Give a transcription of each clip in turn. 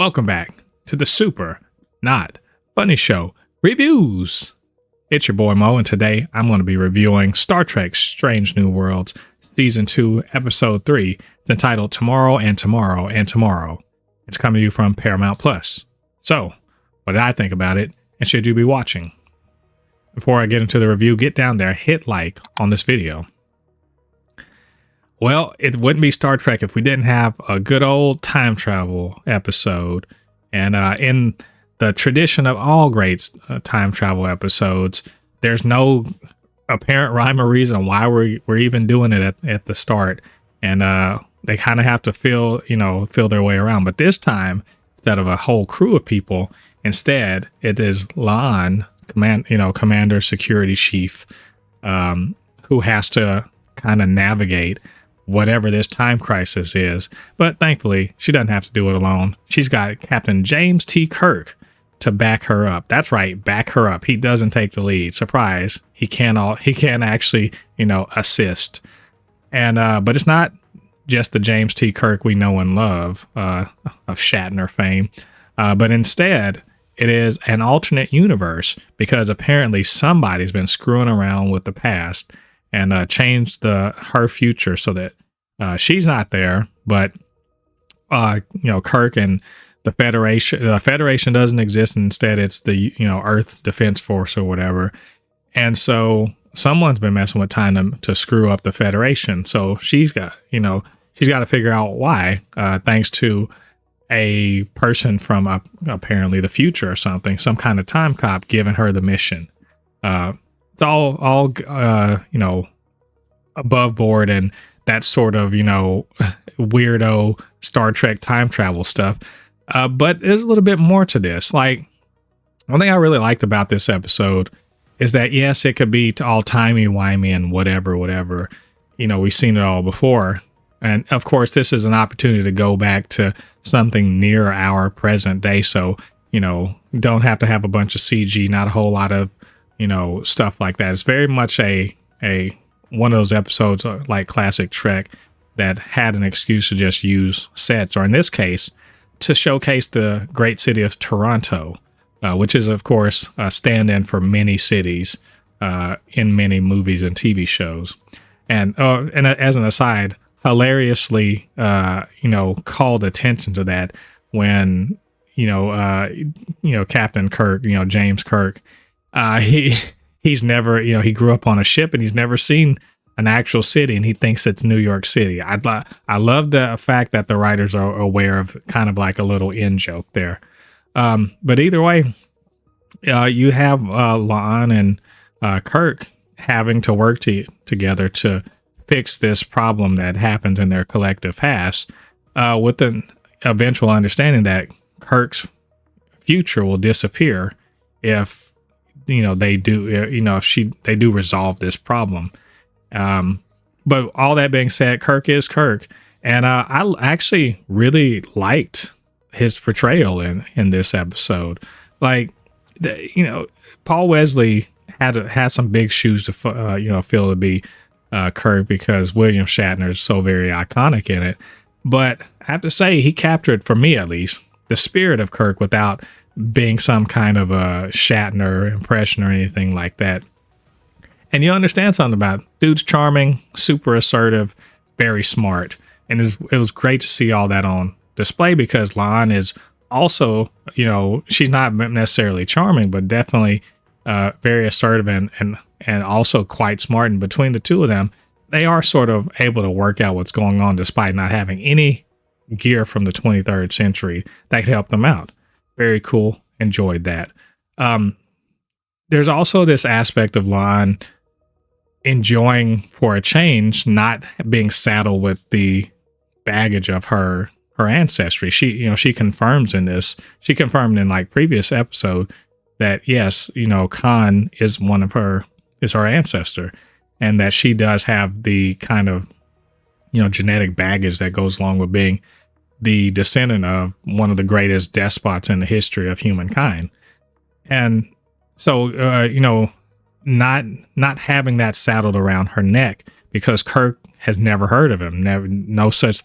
Welcome back to the Super Not Funny Show Reviews. It's your boy Mo, and today I'm going to be reviewing Star Trek Strange New Worlds Season 2, Episode 3. It's entitled Tomorrow and Tomorrow and Tomorrow. It's coming to you from Paramount Plus. So, what did I think about it, and should you be watching? Before I get into the review, get down there, hit like on this video. Well, it wouldn't be Star Trek if we didn't have a good old time travel episode. And in the tradition of all great time travel episodes, there's no apparent rhyme or reason why we're even doing it at the start. And they kind of have to feel their way around. But this time, instead of a whole crew of people, instead it is La'an, Commander Security Chief, who has to kind of navigate whatever this time crisis is. But thankfully, she doesn't have to do it alone. She's got Captain James T. Kirk to back her up. That's right, back her up. He doesn't take the lead. Surprise. He can actually, assist. And but it's not just the James T. Kirk we know and love of Shatner fame. But instead, it is an alternate universe because apparently somebody's been screwing around with the past and changed her future so that she's not there, but Kirk and the Federation doesn't exist, and instead it's the Earth Defense Force or whatever. And so someone's been messing with time to screw up the Federation. So she's got to figure out why, thanks to a person from apparently the future or something, some kind of time cop giving her the mission. It's all above board and that sort of weirdo Star Trek time travel stuff. But there's a little bit more to this. Like, one thing I really liked about this episode is that yes, it could be all timey-wimey and whatever. We've seen it all before. And of course, this is an opportunity to go back to something near our present day. So, don't have to have a bunch of CG, not a whole lot of stuff like that. It's very much a one of those episodes like classic Trek that had an excuse to just use sets, or in this case, to showcase the great city of Toronto, which is of course a stand-in for many cities in many movies and TV shows. And as an aside, hilariously, called attention to that when Captain Kirk, James Kirk. He's never, he grew up on a ship and he's never seen an actual city, and he thinks it's New York City. I love the fact that the writers are aware of kind of like a little in joke there. But either way, you have La'an and Kirk having to work together to fix this problem that happens in their collective past, with an eventual understanding that Kirk's future will disappear if they do resolve this problem. But all that being said, Kirk is Kirk, and I actually really liked his portrayal in this episode. Like, Paul Wesley had some big shoes to fill to be Kirk, because William Shatner is so very iconic in it. But I have to say, he captured, for me at least, the spirit of Kirk without being some kind of a Shatner impression or anything like that. And you understand something about it. Dude's charming, super assertive, very smart. And it was great to see all that on display, because La'an is also, she's not necessarily charming, but definitely very assertive and also quite smart. And between the two of them, they are sort of able to work out what's going on despite not having any gear from the 23rd century that could help them out. Very cool. Enjoyed that. There's also this aspect of La'an enjoying, for a change, not being saddled with the baggage of her ancestry. She confirms in this. She confirmed in like previous episode that yes, Khan is her ancestor, and that she does have the kind of genetic baggage that goes along with being the descendant of one of the greatest despots in the history of humankind. And so, not having that saddled around her neck, because Kirk has never heard of him. There's no such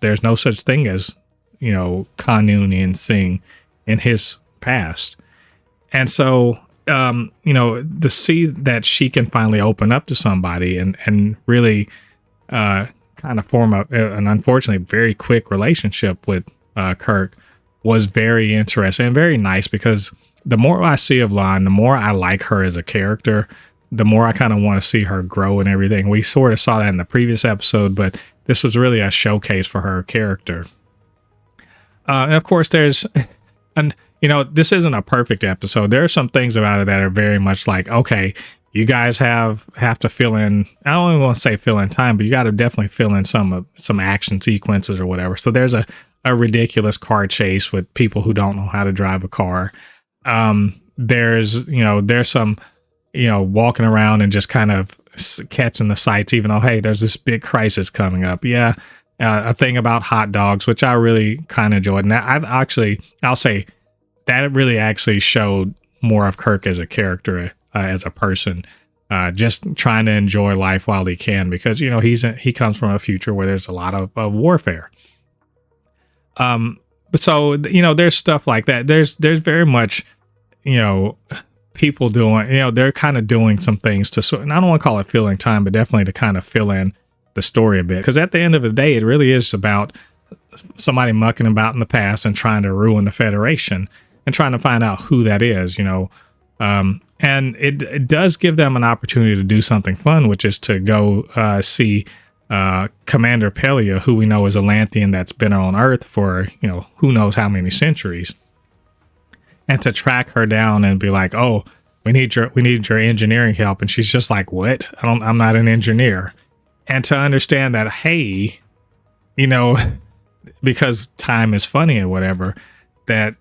thing as, Kanunian thing in his past. And so, to see that she can finally open up to somebody and really kind of form an unfortunately very quick relationship with Kirk was very interesting and very nice, because the more I see of Lon, the more I like her as a character, the more I kind of want to see her grow and everything. We sort of saw that in the previous episode, but this was really a showcase for her character. And of course, this isn't a perfect episode. There are some things about it that are very much like, okay, you guys have to fill in. I don't even want to say fill in time, but you got to definitely fill in some action sequences or whatever. So there's a ridiculous car chase with people who don't know how to drive a car. There's some, walking around and just kind of catching the sights, even though, hey, there's this big crisis coming up. Yeah. A thing about hot dogs, which I really kind of enjoyed. And I'll say that really actually showed more of Kirk as a character, as a person, just trying to enjoy life while he can, because, he comes from a future where there's a lot of warfare. But so, there's stuff like that. There's very much, people doing, they're kind of doing some things and I don't want to call it filling time, but definitely to kind of fill in the story a bit. Because at the end of the day, it really is about somebody mucking about in the past and trying to ruin the Federation and trying to find out who that is, and it does give them an opportunity to do something fun, which is to go see Commander Pelia, who we know is a Lanthian that's been on Earth for, who knows how many centuries, and to track her down and be like, oh, we need your engineering help. And she's just like, what? I'm not an engineer. And to understand that, hey, because time is funny or whatever, that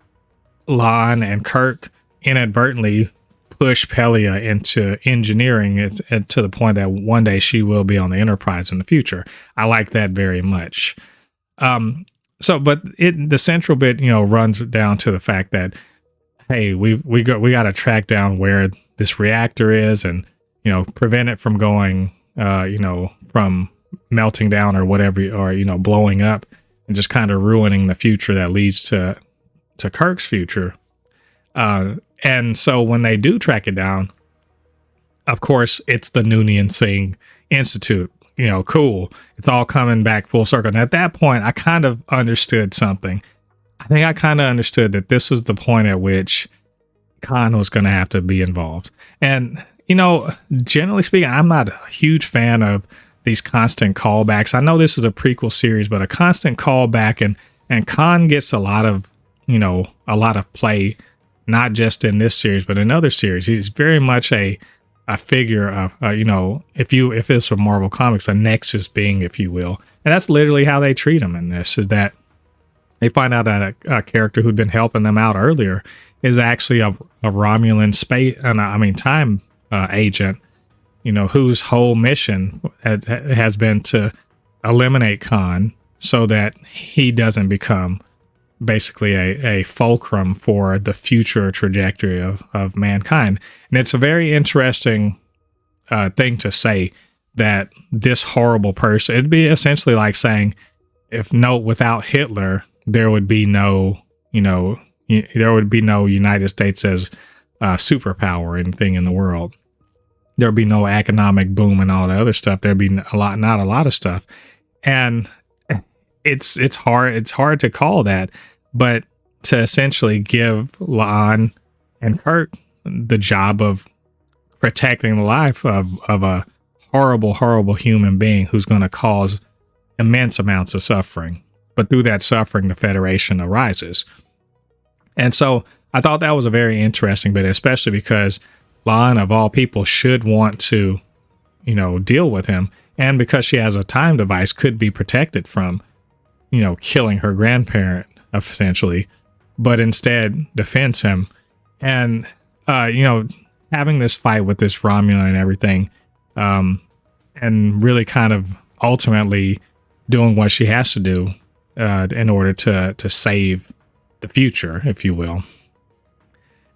Lon and Kirk inadvertently push Pelia into engineering it to the point that one day she will be on the Enterprise in the future. I like that very much. But the central bit, runs down to the fact that, hey, we got to track down where this reactor is and, prevent it from going, from melting down or whatever, or, blowing up and just kind of ruining the future that leads to Kirk's future. And so when they do track it down, of course, it's the Noonien Singh Institute. Cool. It's all coming back full circle. And at that point, I kind of understood something. I think I kind of understood that this was the point at which Khan was going to have to be involved. And, generally speaking, I'm not a huge fan of these constant callbacks. I know this is a prequel series, but a constant callback, and Khan gets a lot of play, not just in this series, but in other series. He's very much a figure of, if it's from Marvel Comics, a Nexus being, if you will. And that's literally how they treat him in this, is that they find out that a character who'd been helping them out earlier is actually a Romulan time agent, whose whole mission has been to eliminate Khan so that he doesn't become basically a fulcrum for the future trajectory of mankind. And it's a very interesting thing to say, that this horrible person, it'd be essentially like saying, without Hitler, there would be no United States as superpower or anything in the world. There'd be no economic boom and all the other stuff. There'd be not a lot of stuff. And it's hard to call that, but to essentially give Lon and Kirk the job of protecting the life of a horrible human being who's going to cause immense amounts of suffering. But through that suffering, the Federation arises. And so I thought that was a very interesting bit, especially because Lon, of all people, should want to, deal with him. And because she has a time device, could be protected from, killing her grandparent, essentially, but instead defends him. And, having this fight with this Romulan and everything, and really kind of ultimately doing what she has to do in order to save the future, if you will.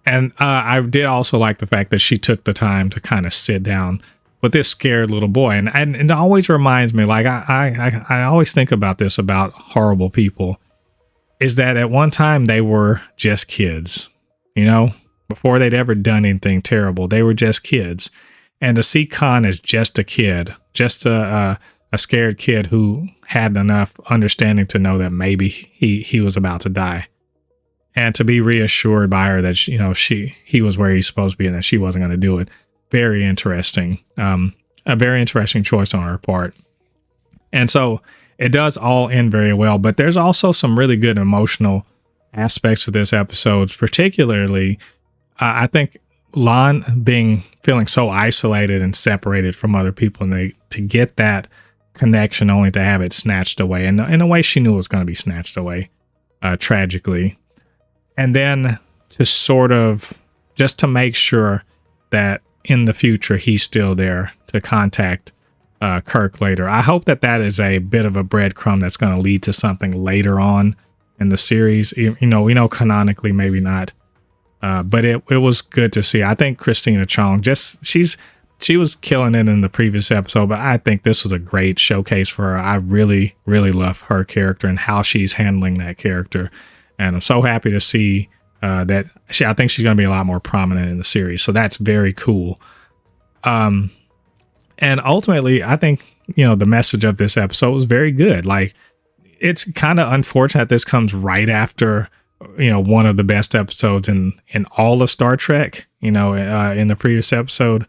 And I did also like the fact that she took the time to kind of sit down with this scared little boy. And it always reminds me, like, I always think about this, about horrible people. is that at one time they were just kids, you know, before they'd ever done anything terrible. They were just kids. And to see Khan as just a kid, just a scared kid who had enough understanding to know that maybe he was about to die, and to be reassured by her that, you know, he was where he's supposed to be and that she wasn't going to do it. Very interesting. A very interesting choice on her part. And so it does all end very well, but there's also some really good emotional aspects of this episode, particularly I think Lon feeling so isolated and separated from other people, and to get that connection only to have it snatched away, and in a way she knew it was going to be snatched away, tragically. And then to sort of just to make sure that in the future he's still there to contact Kirk later. I hope that is a bit of a breadcrumb that's going to lead to something later on in the series. You know, we know canonically maybe not, but it was good to see. I think Christina Chong, she was killing it in the previous episode, but I think this was a great showcase for her. I really, really love her character and how she's handling that character. And I'm so happy to see that I think she's going to be a lot more prominent in the series. So that's very cool. And ultimately, I think, you know, the message of this episode was very good. Like, it's kind of unfortunate this comes right after, you know, one of the best episodes in all of Star Trek, you know, in the previous episode.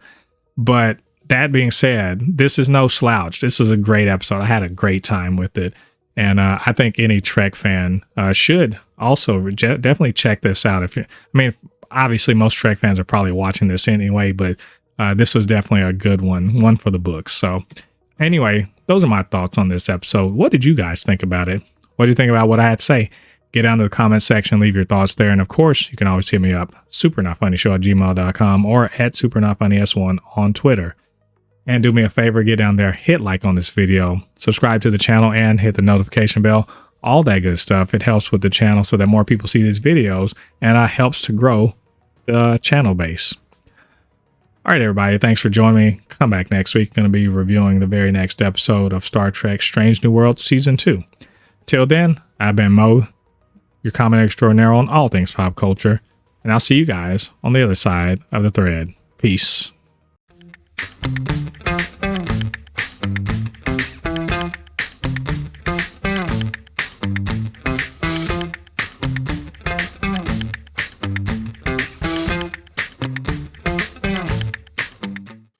But that being said, this is no slouch. This is a great episode. I had a great time with it. And I think any Trek fan should also definitely check this out. Obviously, most Trek fans are probably watching this anyway, but this was definitely a good one for the books. So anyway, those are my thoughts on this episode. What did you guys think about it? What do you think about what I had to say? Get down to the comment section, leave your thoughts there. And of course, you can always hit me up, supernotfunnyshow@gmail.com or at supernotfunnys1 on Twitter. And do me a favor, get down there, hit like on this video, subscribe to the channel, and hit the notification bell. All that good stuff. It helps with the channel so that more people see these videos, and helps to grow the channel base. All right, everybody, thanks for joining me. Come back next week. Going to be reviewing the very next episode of Star Trek Strange New Worlds Season 2. Till then, I've been Mo, your comment extraordinaire on all things pop culture, and I'll see you guys on the other side of the thread. Peace.